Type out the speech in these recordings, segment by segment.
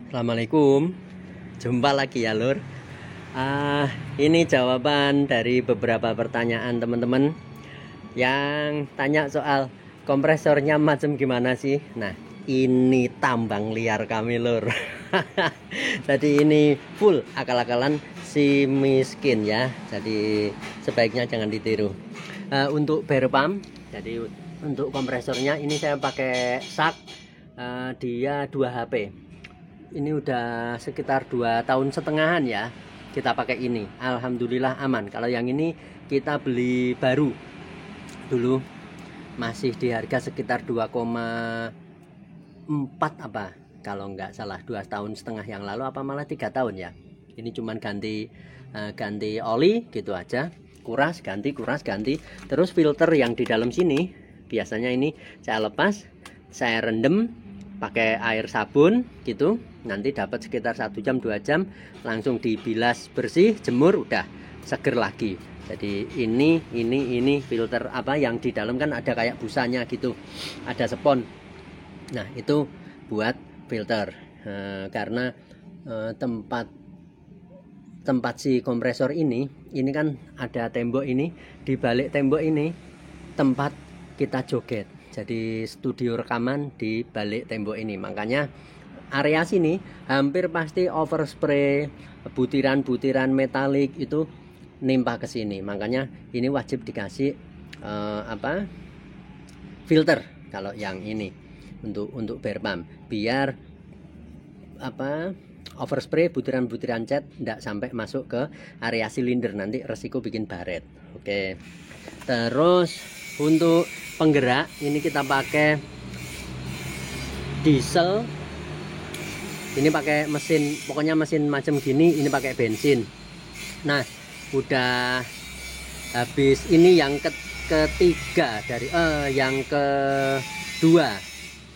Assalamualaikum, jumpa lagi ya lur. Ini jawaban dari beberapa pertanyaan teman-teman yang tanya soal kompresornya macam gimana sih. Nah, ini tambang liar kami lur. Jadi ini full akal-akalan si miskin ya. Jadi sebaiknya jangan ditiru. Untuk bare pump, jadi untuk kompresornya ini saya pakai sak, dia 2 HP. Ini udah sekitar 2,5 tahun ya kita pakai ini. Alhamdulillah aman. Kalau yang ini kita beli baru dulu, masih di harga sekitar 2,4 apa kalau nggak salah, 2,5 tahun yang lalu apa malah 3 tahun ya. Ini cuman ganti oli gitu aja, kuras ganti. Terus filter yang di dalam sini biasanya ini saya lepas, saya rendam pakai air sabun gitu, nanti dapat sekitar 1 jam 2 jam, langsung dibilas bersih, jemur, udah seger lagi. Jadi ini filter apa yang di dalam kan ada kayak busanya gitu, ada spons. Nah itu buat filter, karena tempat si kompresor ini kan ada tembok ini, di balik tembok ini tempat kita joget. Jadi studio rekaman di balik tembok ini, makanya area sini hampir pasti overspray, butiran-butiran metalik itu nimpa ke sini. Makanya ini wajib dikasih filter kalau yang ini untuk bare pump, biar overspray, butiran-butiran cat tidak sampai masuk ke area silinder, nanti resiko bikin baret. Oke. Terus untuk penggerak ini kita pakai diesel. Ini pakai mesin, pokoknya mesin macam gini, ini pakai bensin. Nah, udah habis ini yang ketiga dari yang kedua.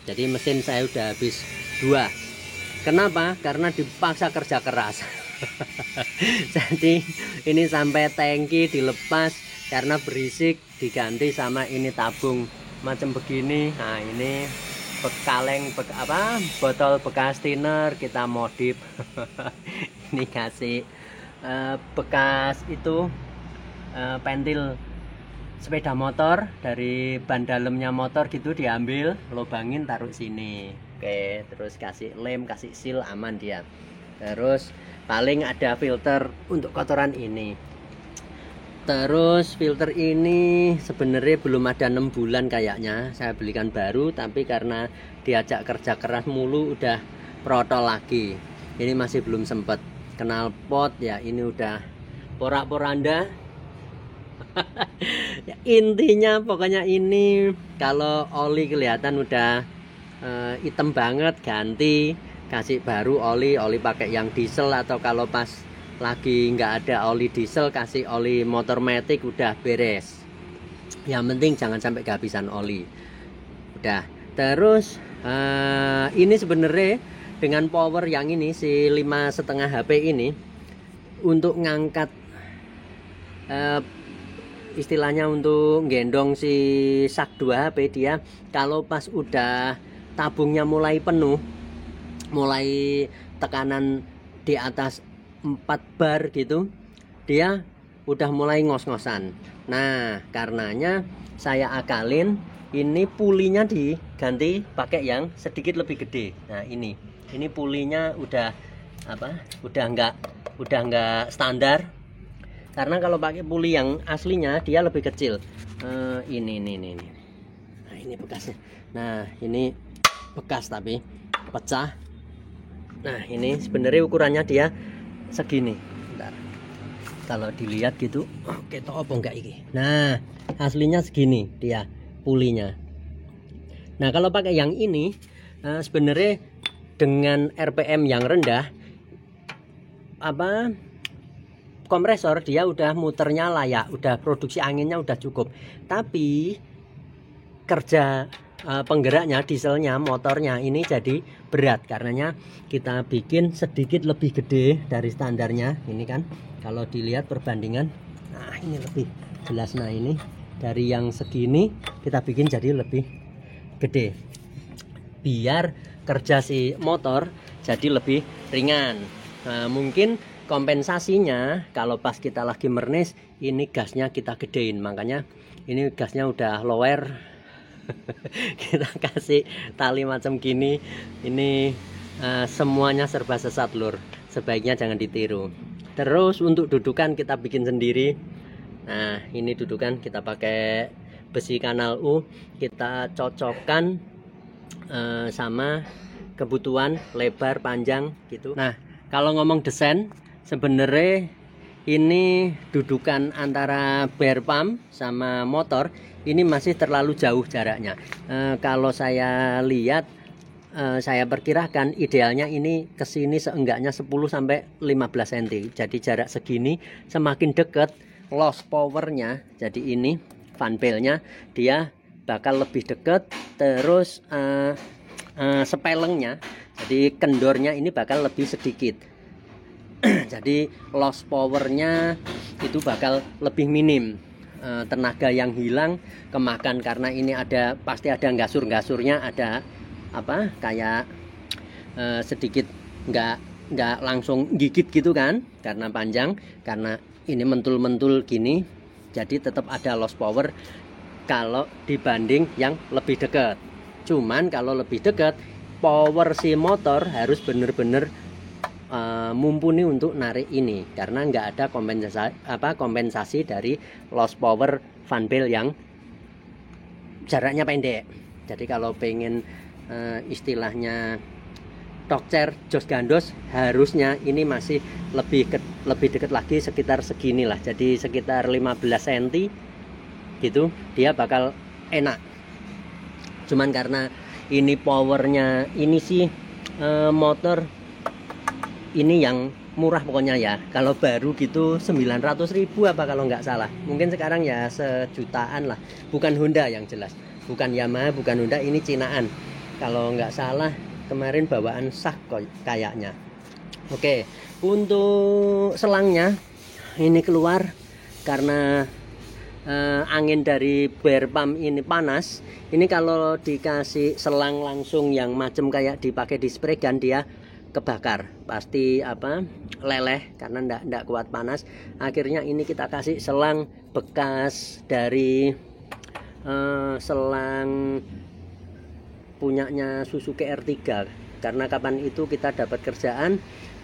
Jadi mesin saya udah habis 2. Kenapa? Karena dipaksa kerja keras. Jadi ini sampai tangki dilepas karena berisik, diganti sama ini tabung macam begini. Nah ini kaleng botol bekas thinner kita modif. Ini kasih bekas itu pentil sepeda motor, dari ban dalamnya motor gitu diambil, lubangin, taruh sini. Oke, terus kasih lem, kasih seal, aman dia. Terus paling ada filter untuk kotoran ini. Terus filter ini sebenarnya belum ada 6 bulan kayaknya, saya belikan baru, tapi karena diajak kerja keras mulu udah protol lagi. Ini masih belum sempet. Knalpot ya ini udah porak-poranda. Ya, intinya pokoknya ini kalau oli kelihatan udah hitam banget, ganti, kasih baru oli pakai yang diesel, atau kalau pas lagi nggak ada oli diesel kasih oli motor matic, udah beres. Yang penting jangan sampai kehabisan oli. Udah. Terus ini sebenarnya dengan power yang ini si 5,5 HP ini untuk ngangkat istilahnya untuk gendong si sak 2 HP, dia kalau pas udah tabungnya mulai penuh, mulai tekanan di atas 4 bar gitu, dia udah mulai ngos-ngosan. Nah karenanya saya akalin, ini pulinya diganti pakai yang sedikit lebih gede. Nah ini pulinya udah udah nggak standar, karena kalau pakai puli yang aslinya dia lebih kecil. Ini nah ini bekasnya. Nah ini bekas tapi pecah. Nah ini sebenarnya ukurannya dia segini. Bentar, kalau dilihat gitu, oke toh apa enggak ini. Nah aslinya segini dia pulinya. Nah kalau pakai yang ini sebenarnya dengan RPM yang rendah, kompresor dia udah muternya layak, udah produksi anginnya udah cukup, tapi kerja penggeraknya, dieselnya, motornya ini jadi berat. Karenanya kita bikin sedikit lebih gede dari standarnya. Ini kan kalau dilihat perbandingan, nah ini lebih jelas. Nah ini dari yang segini kita bikin jadi lebih gede, biar kerja si motor jadi lebih ringan. Nah, mungkin kompensasinya kalau pas kita lagi mernis ini gasnya kita gedein, makanya ini gasnya udah lower. Kita kasih tali macam gini, ini semuanya serba sesat lur, sebaiknya jangan ditiru. Terus untuk dudukan kita bikin sendiri. Nah ini dudukan kita pakai besi kanal U, kita cocokkan sama kebutuhan lebar panjang gitu. Nah kalau ngomong desain, sebenarnya ini dudukan antara bare pump sama motor ini masih terlalu jauh jaraknya. Kalau saya lihat, saya perkirakan idealnya ini kesini seenggaknya 10-15 cm. Jadi jarak segini semakin dekat loss powernya, jadi ini fan bellnya dia bakal lebih dekat. Terus sepelengnya, jadi kendornya ini bakal lebih sedikit. Jadi loss powernya itu bakal lebih minim. Tenaga yang hilang kemakan karena ini pasti ada gasur-gasurnya, ada apa kayak sedikit nggak langsung gigit gitu kan, karena panjang, karena ini mentul-mentul gini, jadi tetap ada loss power kalau dibanding yang lebih dekat. Cuman kalau lebih dekat, power si motor harus bener-bener mumpuni untuk narik ini, karena nggak ada kompensasi dari loss power fan bell yang jaraknya pendek. Jadi kalau pengen istilahnya tokcer jos gandos, harusnya ini masih lebih dekat lagi, sekitar segini lah, jadi sekitar 15 cm gitu, dia bakal enak. Cuman karena ini powernya ini sih motor ini yang murah pokoknya ya, kalau baru gitu 900.000 apa kalau nggak salah, mungkin sekarang ya sejutaan lah. Bukan Honda yang jelas, bukan Yamaha, bukan Honda, ini Cinaan kalau nggak salah, kemarin bawaan sak kayaknya. Oke, untuk selangnya ini keluar karena angin dari bare pump ini panas. Ini kalau dikasih selang langsung yang macam kayak dipakai di spray gun, dia kebakar, pasti leleh karena ndak kuat panas. Akhirnya ini kita kasih selang bekas dari selang punyanya Suzuki R3, karena kapan itu kita dapat kerjaan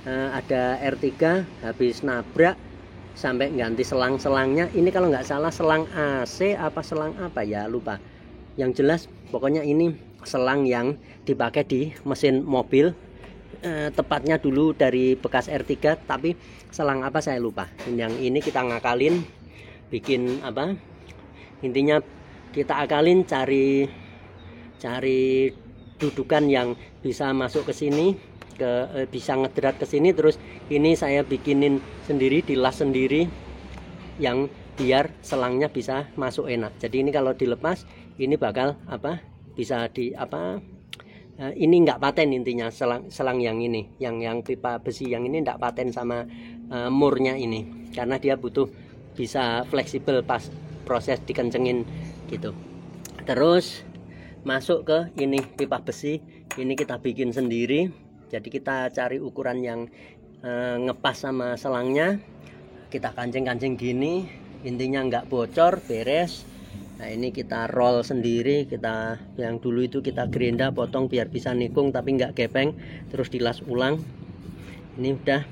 ada R3 habis nabrak sampai ganti selang-selangnya. Ini kalau nggak salah selang AC apa selang apa ya, lupa. Yang jelas pokoknya ini selang yang dipakai di mesin mobil. Tepatnya dulu dari bekas R3, tapi selang apa saya lupa. Yang ini kita ngakalin, bikin apa, intinya kita akalin cari dudukan yang bisa masuk ke sini, bisa ngedrat ke sini. Terus ini saya bikinin sendiri, dilas sendiri, yang biar selangnya bisa masuk enak. Jadi ini kalau dilepas ini bakal bisa ini nggak paten, intinya selang yang ini, yang pipa besi yang ini nggak paten sama murnya ini, karena dia butuh bisa fleksibel pas proses dikencengin gitu. Terus masuk ke ini pipa besi, ini kita bikin sendiri. Jadi kita cari ukuran yang ngepas sama selangnya, kita kancing-kancing gini, intinya nggak bocor, beres. Nah ini kita roll sendiri, kita yang dulu itu kita gerinda, potong biar bisa nikung tapi nggak gepeng, terus dilas ulang. Ini udah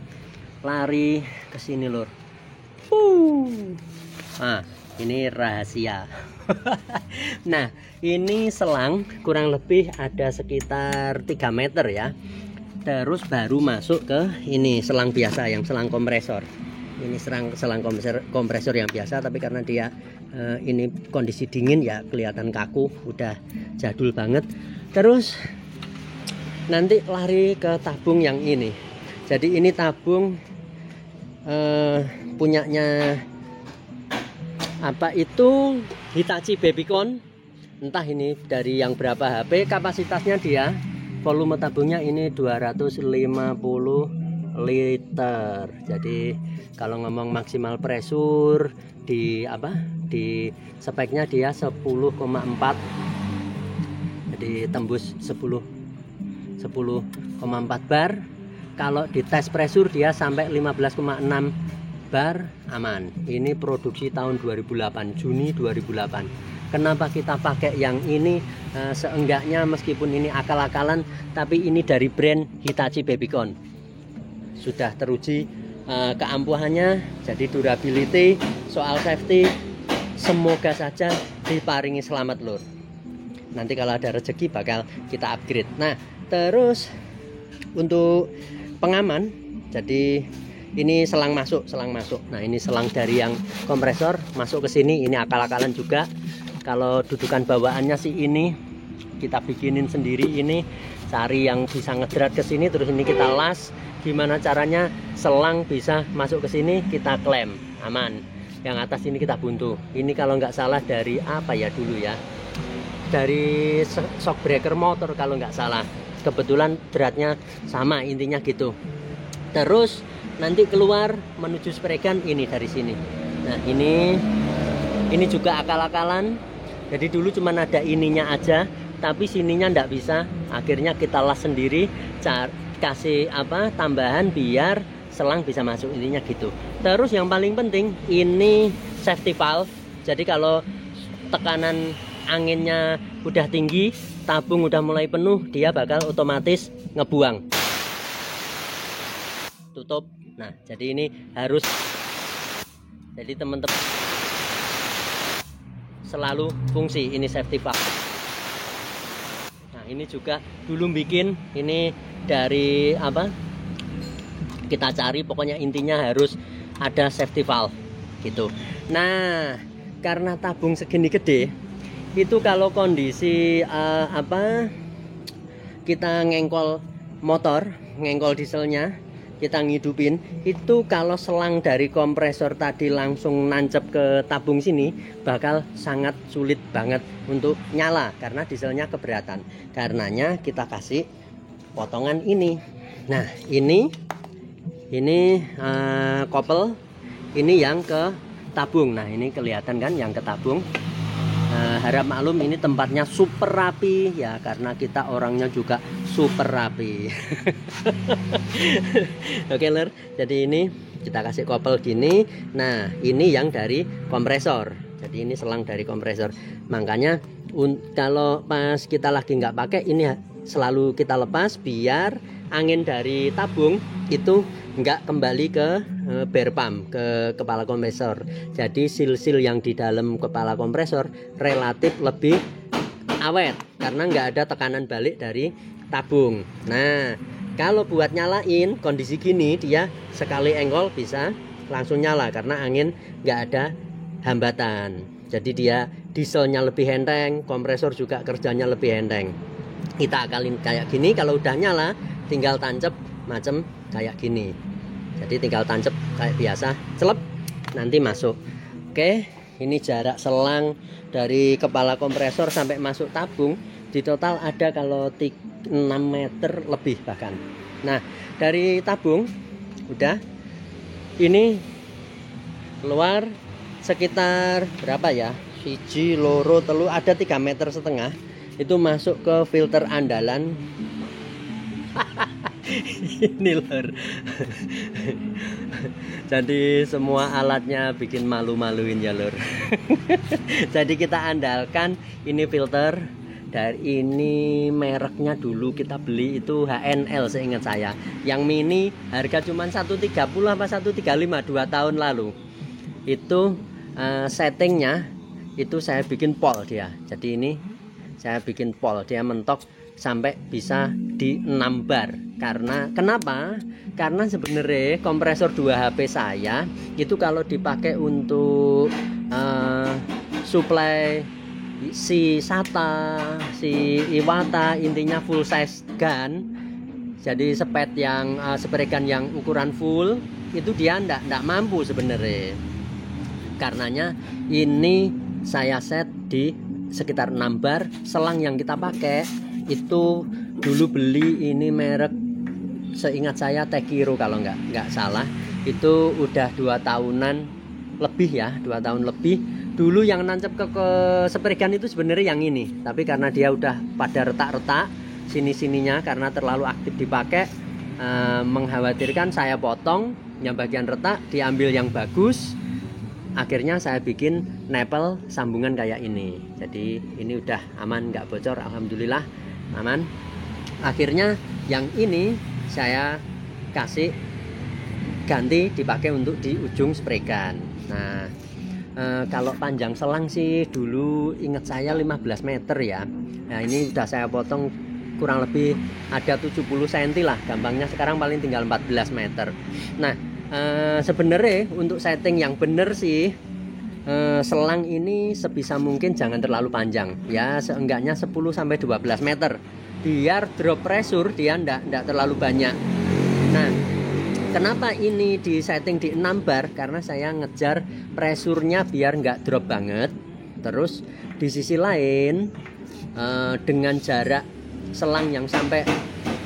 lari ke sini lur. Nah ini rahasia. Nah ini selang kurang lebih ada sekitar 3 meter ya. Terus baru masuk ke ini selang biasa, yang selang kompresor. Ini selang kompresor yang biasa, tapi karena dia ini kondisi dingin ya kelihatan kaku, udah jadul banget. Terus nanti lari ke tabung yang ini. Jadi ini tabung punyanya apa itu Hitachi Babycon, entah ini dari yang berapa HP. Kapasitasnya dia volume tabungnya ini 250 liter. Jadi kalau ngomong maksimal pressure di speknya dia 10,4, jadi tembus 10 10,4 bar. Kalau di tes pressure dia sampai 15,6 bar, aman. Ini produksi tahun 2008, Juni 2008. Kenapa kita pakai yang ini? Seenggaknya meskipun ini akal-akalan, tapi ini dari brand Hitachi Babycon. Sudah teruji keampuhannya, jadi durability, soal safety, semoga saja diparingi selamat lur. Nanti kalau ada rezeki bakal kita upgrade. Nah, terus untuk pengaman, jadi ini selang masuk. Nah, ini selang dari yang kompresor masuk ke sini. Ini akal-akalan juga. Kalau dudukan bawaannya sih ini kita bikinin sendiri. Ini cari yang bisa ngedrat ke sini, terus ini kita las. Gimana caranya selang bisa masuk ke sini, kita klem, aman. Yang atas ini kita buntu. Ini kalau nggak salah dari apa ya dulu ya? Dari shock breaker motor kalau nggak salah. Kebetulan dratnya sama, intinya gitu. Terus nanti keluar menuju spray gun ini dari sini. Nah, ini juga akal-akalan. Jadi dulu cuma ada ininya aja, tapi sininya ndak bisa. Akhirnya kita las sendiri, kasih tambahan biar selang bisa masuk, intinya gitu. Terus yang paling penting ini safety valve. Jadi kalau tekanan anginnya udah tinggi, tabung udah mulai penuh, dia bakal otomatis ngebuang. Tutup. Nah, jadi ini harus, jadi teman-teman selalu fungsi ini safety valve. Nah, ini juga dulu bikin ini dari kita cari, pokoknya intinya harus ada safety valve gitu. Nah, karena tabung segini gede, itu kalau kondisi kita ngengkol motor, ngengkol dieselnya, kita ngidupin, itu kalau selang dari kompresor tadi langsung nancep ke tabung sini, bakal sangat sulit banget untuk nyala karena dieselnya keberatan. Karenanya kita kasih potongan ini. Nah, ini kopel, ini yang ke tabung. Nah, ini kelihatan kan yang ke tabung. Harap maklum, ini tempatnya super rapi ya, karena kita orangnya juga super rapi. Oke lur, jadi ini kita kasih kopel gini. Nah, ini yang dari kompresor. Jadi ini selang dari kompresor. Makanya kalau pas kita lagi nggak pakai, ini selalu kita lepas biar angin dari tabung itu nggak kembali ke bare pump, ke kepala kompresor. Jadi sil-sil yang di dalam kepala kompresor relatif lebih awet karena nggak ada tekanan balik dari tabung. Nah, kalau buat nyalain kondisi gini, dia sekali engkol bisa langsung nyala karena angin nggak ada hambatan. Jadi dia dieselnya lebih enteng, kompresor juga kerjanya lebih enteng. Kita akalin kayak gini, kalau udah nyala tinggal tancep macam kayak gini. Jadi tinggal tancep kayak biasa, celep, nanti masuk. Oke, ini jarak selang dari kepala kompresor sampai masuk tabung di total ada kalau 6 meter lebih bahkan. Nah, dari tabung udah, ini keluar sekitar berapa ya? Siji, loro, telu, ada 3,5 meter. Itu masuk ke filter andalan. Ini lur. Jadi semua alatnya bikin malu-maluin ya lur. Jadi kita andalkan ini filter. Dari ini mereknya dulu kita beli itu HNL seingat saya. Yang mini harga cuma 130 apa 135 2 tahun lalu. Itu settingnya itu saya bikin pol dia. Jadi ini saya bikin pol, dia mentok sampai bisa di 6 bar. Karena kenapa? Karena sebenarnya kompresor 2 HP saya itu kalau dipakai untuk supply si SATA, si Iwata, intinya full size gun. Jadi spray gun yang ukuran full itu dia ndak mampu sebenarnya. Karenanya ini saya set di sekitar 6 bar. Selang yang kita pakai itu dulu beli ini merek seingat saya Tekiro kalau nggak salah, itu udah 2 tahunan lebih ya, 2 tahun lebih. Dulu yang nancep ke spray gun itu sebenarnya yang ini, tapi karena dia udah pada retak-retak sini-sininya karena terlalu aktif dipakai, mengkhawatirkan saya potong yang bagian retak, diambil yang bagus. Akhirnya saya bikin nepel sambungan kayak ini. Jadi ini udah aman, nggak bocor, alhamdulillah aman. Akhirnya yang ini saya kasih ganti dipakai untuk di ujung spray gun. Nah, kalau panjang selang sih dulu ingat saya 15 meter ya. Nah, ini udah saya potong kurang lebih ada 70 cm lah gampangnya, sekarang paling tinggal 14 meter. Nah, sebenarnya untuk setting yang bener sih, selang ini sebisa mungkin jangan terlalu panjang ya, seenggaknya 10-12 meter biar drop pressure dia ndak terlalu banyak. Nah, kenapa ini di setting di 6 bar? Karena saya ngejar pressure-nya biar nggak drop banget. Terus di sisi lain, dengan jarak selang yang sampai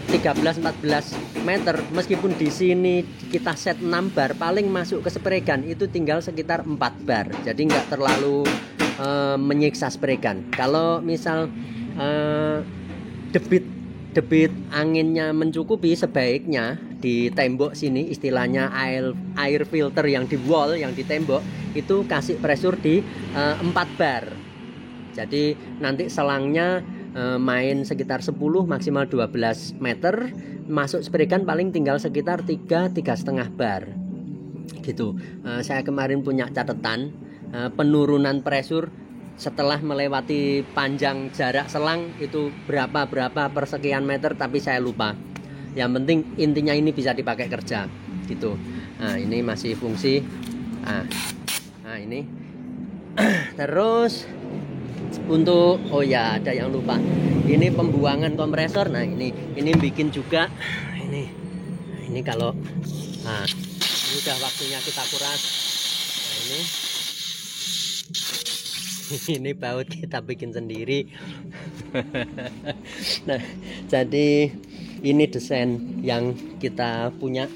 13-14 meter, meskipun di sini kita set 6 bar, paling masuk ke spray gun itu tinggal sekitar 4 bar. Jadi nggak terlalu menyiksa spray gun. Kalau misal debit anginnya mencukupi, sebaiknya di tembok sini, istilahnya air filter yang di wall, yang di tembok itu kasih pressure di 4 bar. Jadi nanti selangnya main sekitar 10 maksimal 12 meter, masuk spray gun paling tinggal sekitar 3,5 bar gitu. Saya kemarin punya catatan penurunan pressure setelah melewati panjang jarak selang itu berapa persekian meter, tapi saya lupa. Yang penting intinya ini bisa dipakai kerja gitu. Nah, ini masih fungsi. Nah ini terus untuk, oh ya ada yang lupa, ini pembuangan kompresor. Nah ini bikin juga ini kalau ini udah waktunya kita kuras. Nah ini baut kita bikin sendiri. Nah, jadi ini desain yang kita punya.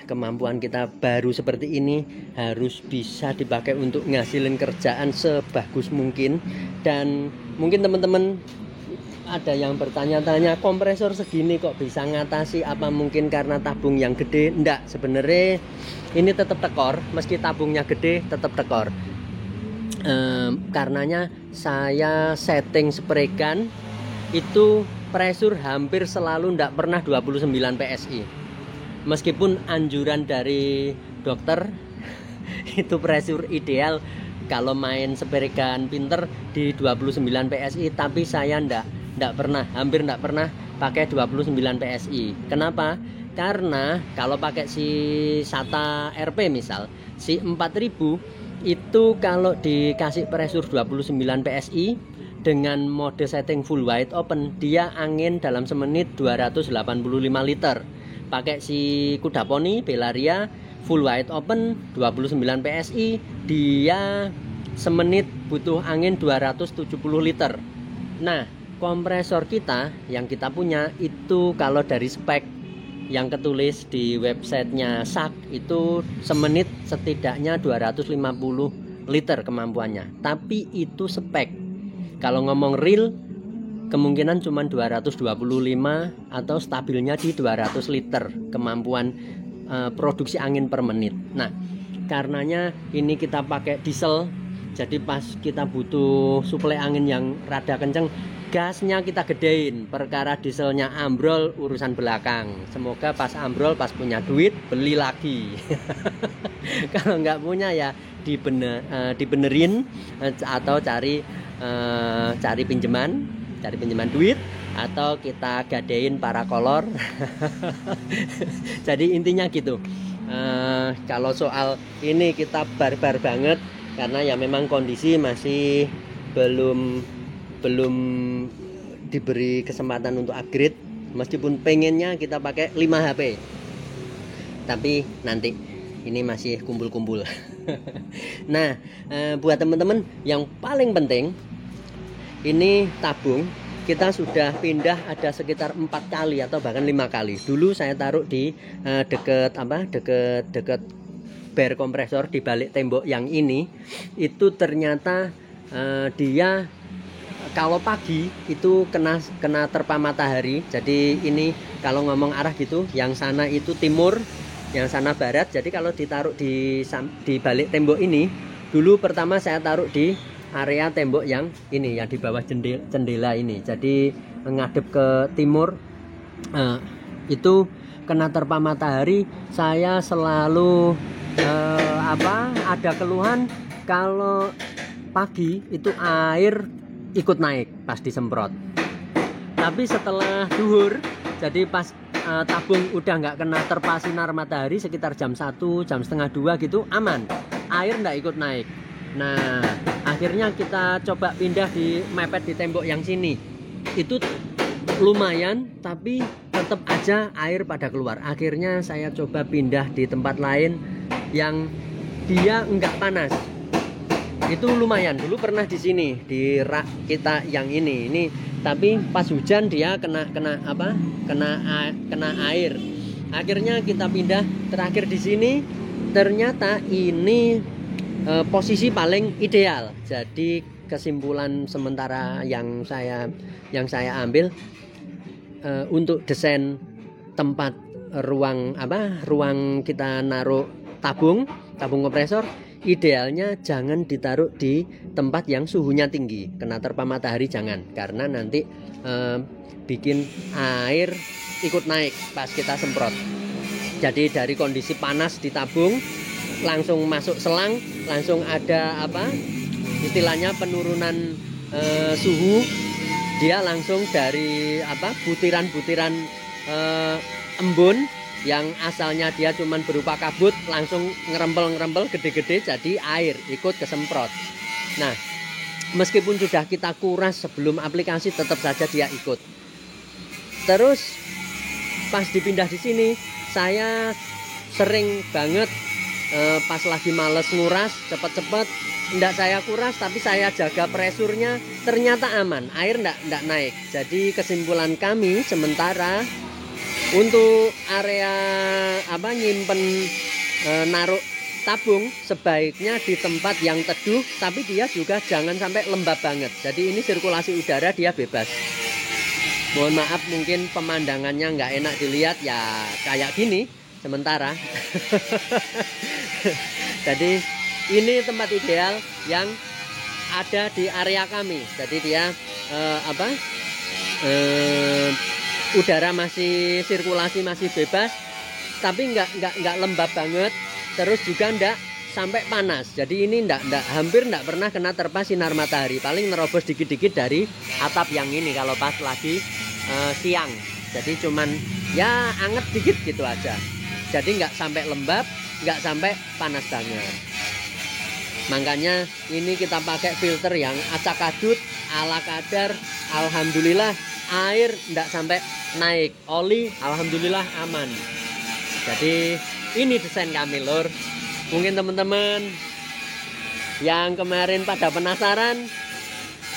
Kemampuan kita baru seperti ini harus bisa dipakai untuk ngasilin kerjaan sebagus mungkin. Dan mungkin teman-teman ada yang bertanya-tanya, kompresor segini kok bisa ngatasi, apa mungkin karena tabung yang gede? Enggak, sebenarnya ini tetap tekor, meski tabungnya gede tetap tekor. Karenanya saya setting spray gun itu pressure hampir selalu enggak pernah 29 PSI. Meskipun anjuran dari dokter itu pressure ideal kalau main spray gun pinter di 29 PSI, tapi saya hampir enggak pernah pakai 29 PSI. Kenapa? Karena kalau pakai si SATA RP misal, si 4000 itu kalau dikasih pressure 29 PSI dengan mode setting full wide open, dia angin dalam semenit 285 liter. Pakai si kuda poni Bellaria full wide open 29 PSI, dia semenit butuh angin 270 liter. Nah, kompresor kita yang kita punya itu kalau dari spek yang ketulis di websitenya SAK itu semenit setidaknya 250 liter kemampuannya. Tapi itu spek. Kalau ngomong real kemungkinan cuma 225 atau stabilnya di 200 liter kemampuan produksi angin per menit. Nah, karenanya ini kita pakai diesel. Jadi pas kita butuh suplai angin yang rada kenceng, gasnya kita gedein. Perkara dieselnya ambrol urusan belakang. Semoga pas ambrol, pas punya duit beli lagi. Kalau nggak punya ya dibenerin atau cari pinjaman duit, atau kita gadein para kolor. Jadi intinya gitu. Kalau soal ini kita barbar banget karena ya memang kondisi masih belum diberi kesempatan untuk upgrade. Meskipun pengennya kita pakai 5 HP, tapi nanti ini masih kumpul-kumpul. Nah, buat teman-teman yang paling penting, ini tabung kita sudah pindah ada sekitar 4 kali atau bahkan 5 kali. Dulu saya taruh di deket bar kompresor di balik tembok yang ini. Itu ternyata dia kalau pagi itu kena terpa matahari. Jadi ini kalau ngomong arah gitu, yang sana itu timur, yang sana barat. Jadi kalau ditaruh di balik tembok ini, dulu pertama saya taruh di area tembok yang ini, yang di bawah jendela ini. Jadi ngadep ke timur. Itu kena terpa matahari, saya selalu ada keluhan kalau pagi itu air ikut naik pas disemprot. Tapi setelah duhur, jadi pas tabung udah nggak kena terpa sinar matahari sekitar jam 1, jam setengah 2 gitu, aman, air nggak ikut naik. Nah akhirnya kita coba pindah mepet di tembok yang sini. Itu lumayan, tapi tetap aja air pada keluar. Akhirnya saya coba pindah di tempat lain yang dia nggak panas. Itu lumayan. Dulu pernah di sini di rak kita yang ini, tapi pas hujan dia kena air. Akhirnya kita pindah terakhir di sini. Ternyata ini posisi paling ideal. Jadi kesimpulan sementara yang saya ambil, untuk desain tempat ruang kita naruh tabung kompresor, idealnya jangan ditaruh di tempat yang suhunya tinggi, kena terpa matahari jangan, karena nanti bikin air ikut naik pas kita semprot. Jadi dari kondisi panas di tabung langsung masuk selang, langsung ada istilahnya penurunan suhu. Dia langsung dari butiran-butiran embun yang asalnya dia cuman berupa kabut, langsung ngerempel gede-gede jadi air ikut kesemprot. Nah meskipun sudah kita kuras sebelum aplikasi, tetap saja dia ikut. Terus pas dipindah di sini, saya sering banget pas lagi males nguras cepet-cepet, ndak saya kuras tapi saya jaga presurnya, ternyata aman, air ndak naik. Jadi kesimpulan kami sementara untuk area nyimpen naruh tabung sebaiknya di tempat yang teduh, tapi dia juga jangan sampai lembab banget. Jadi ini sirkulasi udara dia bebas. Mohon maaf mungkin pemandangannya nggak enak dilihat ya, kayak gini sementara. Jadi ini tempat ideal yang ada di area kami. Jadi dia udara masih sirkulasi, masih bebas, tapi nggak lembab banget, terus juga nggak sampai panas. Jadi ini hampir nggak pernah kena terpa sinar matahari. Paling nerobos dikit-dikit dari atap yang ini kalau pas lagi siang. Jadi cuman ya anget dikit gitu aja. Jadi nggak sampai lembab, nggak sampai panas banget. Makanya ini kita pakai filter yang acak adut ala kadar. Alhamdulillah air nggak sampai naik, oli alhamdulillah aman. Jadi ini desain kami lur. Mungkin teman-teman yang kemarin pada penasaran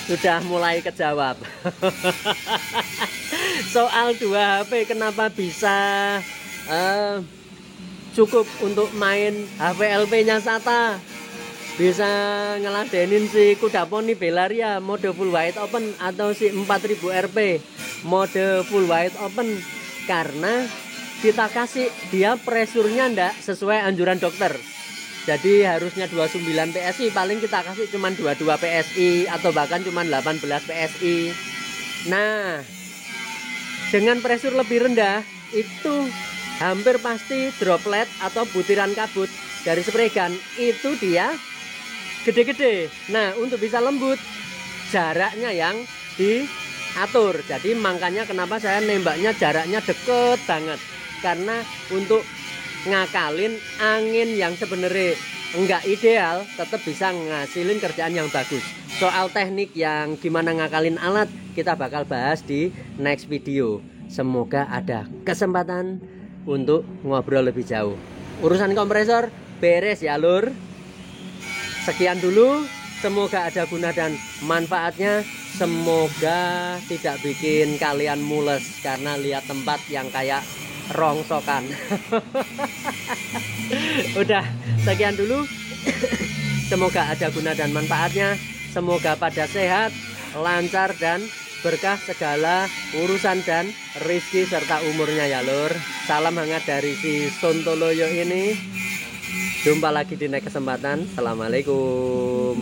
sudah mulai kejawab. Soal 2 HP kenapa bisa cukup untuk main HP LP-nya SATA, bisa ngeladenin si kuda poni Bellaria mode full wide open atau si 4000 Rp mode full wide open, karena kita kasih dia presurnya ndak sesuai anjuran dokter. Jadi harusnya 29 PSI, paling kita kasih cuman 22 PSI atau bahkan cuman 18 PSI. Nah dengan presur lebih rendah itu hampir pasti droplet atau butiran kabut dari spray gun itu dia gede-gede. Nah untuk bisa lembut jaraknya yang diatur. Jadi makanya kenapa saya nembaknya jaraknya deket banget, karena untuk ngakalin angin yang sebenarnya enggak ideal tetap bisa ngasilin kerjaan yang bagus. Soal teknik yang gimana ngakalin alat kita bakal bahas di next video. Semoga ada kesempatan untuk ngobrol lebih jauh. Urusan kompresor beres ya lur. Sekian dulu, semoga ada guna dan manfaatnya. Semoga tidak bikin kalian mules karena lihat tempat yang kayak rongsokan. Udah, sekian dulu. Semoga ada guna dan manfaatnya. Semoga pada sehat. lancar dan berkah segala urusan dan rezeki serta umurnya ya lur. Salam hangat dari si Sontoloyo ini. Jumpa lagi di next kesempatan. Assalamualaikum.